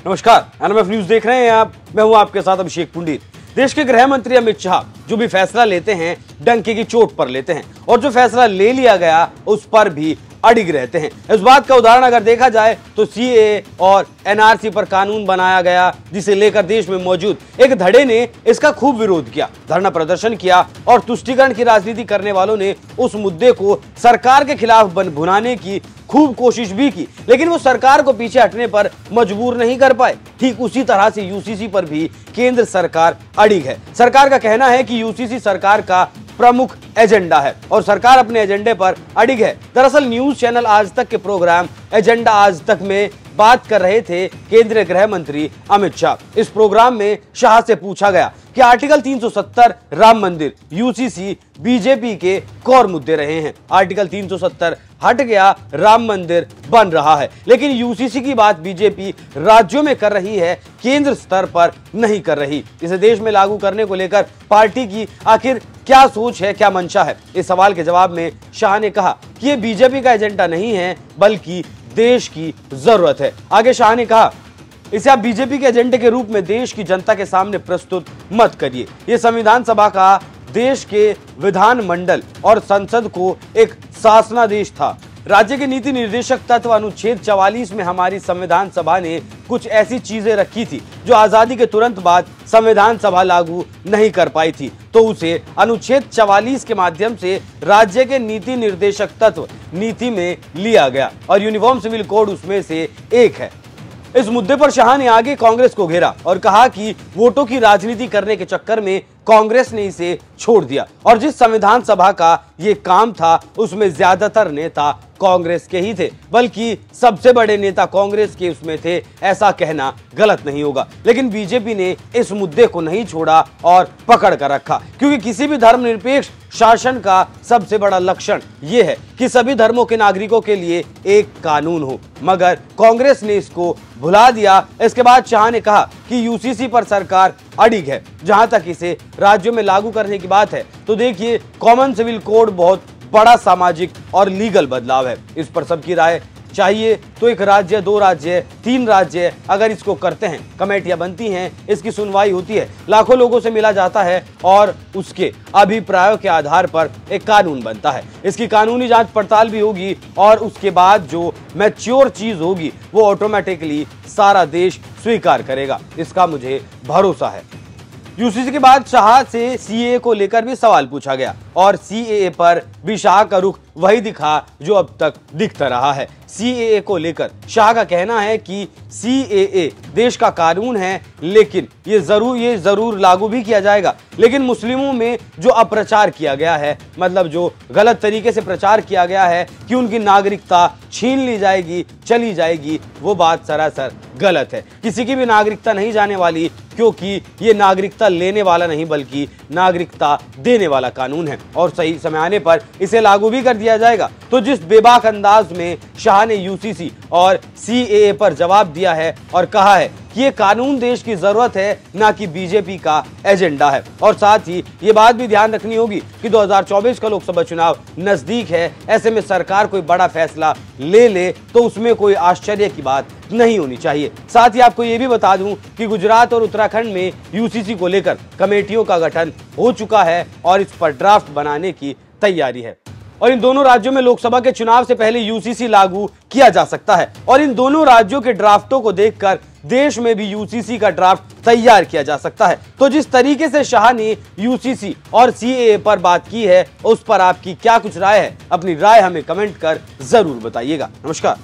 नमस्कार, NMF news देख रहे हैं आप। मैं हूं आपके साथ अभिषेक पुंडीर। देश के गृह मंत्री अमित शाह जो भी फैसला लेते हैं डंके की चोट पर लेते हैं और जो फैसला ले लिया गया उस पर भी अडिग रहते हैं। इस बात का उदाहरण अगर देखा जाए तो सीएए और एनआरसी पर कानून बनाया गया, जिसे लेकर देश में मौजूद एक धड़े ने इसका खूब विरोध किया, धरना प्रदर्शन किया और तुष्टीकरण की राजनीति करने वालों ने उस मुद्दे को सरकार के खिलाफ भुनाने की खूब कोशिश भी की, लेकिन वो सरकार को पीछे हटने पर मजबूर नहीं कर पाए। ठीक उसी तरह से यूसीसी पर भी केंद्र सरकार अडिग है। सरकार का कहना है कि यूसीसी सरकार का प्रमुख एजेंडा है और सरकार अपने एजेंडे पर अडिग है। दरअसल न्यूज चैनल आज तक के प्रोग्राम एजेंडा आज तक में बात कर रहे थे केंद्रीय गृह मंत्री अमित शाह। इस प्रोग्राम में शाह से पूछा गया कि आर्टिकल 370 राम मंदिर, यूसीसी बीजेपी के कोर मुद्दे रहे हैं। आर्टिकल 370 हट गया, राम मंदिर बन रहा है, लेकिन यूसीसी की बात बीजेपी राज्यों में कर रही है, केंद्र स्तर पर नहीं कर रही। इसे देश में लागू करने को लेकर पार्टी की आखिर क्या सोच है, क्या मंशा है? इस सवाल के जवाब में शाह ने कहा कि ये बीजेपी का एजेंडा नहीं है बल्कि देश की जरूरत है। आगे शाह ने कहा, इसे आप बीजेपी के एजेंडे के रूप में देश की जनता के सामने प्रस्तुत मत करिए। ये संविधान सभा का देश के विधानमंडल और संसद को एक शासनादेश था। राज्य के नीति निर्देशक तत्व अनुच्छेद 44 में हमारी संविधान सभा ने कुछ ऐसी चीजें रखी थी जो आजादी के तुरंत बाद संविधान सभा लागू नहीं कर पाई थी, तो उसे अनुच्छेद 44 के माध्यम से राज्य के नीति निर्देशक तत्व नीति में लिया गया और यूनिफॉर्म सिविल कोड उसमें से एक है। इस मुद्दे पर शाह ने आगे कांग्रेस को घेरा और कहा कि वोटों की राजनीति करने के चक्कर में कांग्रेस ने इसे छोड़ दिया और जिस संविधान सभा का ये काम था उसमें ज्यादातर नेता कांग्रेस के ही थे, बल्कि सबसे बड़े नेता कांग्रेस के उसमें थे। ऐसा कहना गलत नहीं होगा, लेकिन बीजेपी ने इस मुद्दे को नहीं छोड़ा और पकड़ कर रखा, क्योंकि किसी भी धर्मनिरपेक्ष शासन का सबसे बड़ा लक्षण यह है कि सभी धर्मों के नागरिकों के लिए एक कानून हो, मगर कांग्रेस ने इसको भुला दिया। इसके बाद शाह ने कहा कि यूसीसी पर सरकार अडिग है। जहां तक इसे राज्यों में लागू करने की बात है तो देखिए, कॉमन सिविल कोड बहुत बड़ा सामाजिक और लीगल बदलाव है। इस पर सबकी राय चाहिए तो एक राज्य, 2 राज्य, 3 राज्य अगर इसको करते हैं, कमेटियां बनती हैं, इसकी सुनवाई होती है, लाखों लोगों से मिला जाता है और उसके अभिप्रायों के आधार पर एक कानून बनता है। इसकी कानूनी जांच पड़ताल भी होगी और उसके बाद जो मैच्योर चीज होगी वो ऑटोमेटिकली सारा देश स्वीकार करेगा। इसका मुझे भरोसा है। यूसीसी के बाद शाह से सीएए को लेकर भी सवाल पूछा गया और सीएए पर भी शाह का रुख वही दिखा जो अब तक दिखता रहा है। सीएए को लेकर शाह का कहना है कि सीएए देश का कानून है, लेकिन ये जरूर लागू भी किया जाएगा, लेकिन मुस्लिमों में जो अप्रचार किया गया है, मतलब जो गलत तरीके से प्रचार किया गया है कि उनकी नागरिकता छीन ली जाएगी, चली जाएगी, वो बात सरासर गलत है। किसी की भी नागरिकता नहीं जाने वाली, क्योंकि ये नागरिकता लेने वाला नहीं बल्कि नागरिकता देने वाला कानून है और सही समय आने पर इसे लागू भी कर दिया जाएगा। तो जिस बेबाक अंदाज में शाह ने यूसीसी और सीएए पर जवाब दिया है और कहा है कि ये कानून देश की जरूरत है, ना कि बीजेपी का एजेंडा है। और साथ ही ये बात भी ध्यान रखनी होगी कि 2024 का लोकसभा चुनाव नजदीक है। ऐसे में सरकार कोई बड़ा फैसला ले तो उसमें कोई आश्चर्य की बात नहीं होनी चाहिए। साथ ही आपको ये भी बता दूं कि गुजरात और उत्तराखंड में यूसीसी को लेकर कमेटियों का गठन हो चुका है और इस पर ड्राफ्ट बनाने की तैयारी है और इन दोनों राज्यों में लोकसभा के चुनाव से पहले यूसीसी लागू किया जा सकता है और इन दोनों राज्यों के ड्राफ्टों को देखकर देश में भी यूसीसी का ड्राफ्ट तैयार किया जा सकता है। तो जिस तरीके से शाह ने यूसीसी और सीएए पर बात की है, उस पर आपकी क्या कुछ राय है? अपनी राय हमें कमेंट कर जरूर बताइएगा। नमस्कार।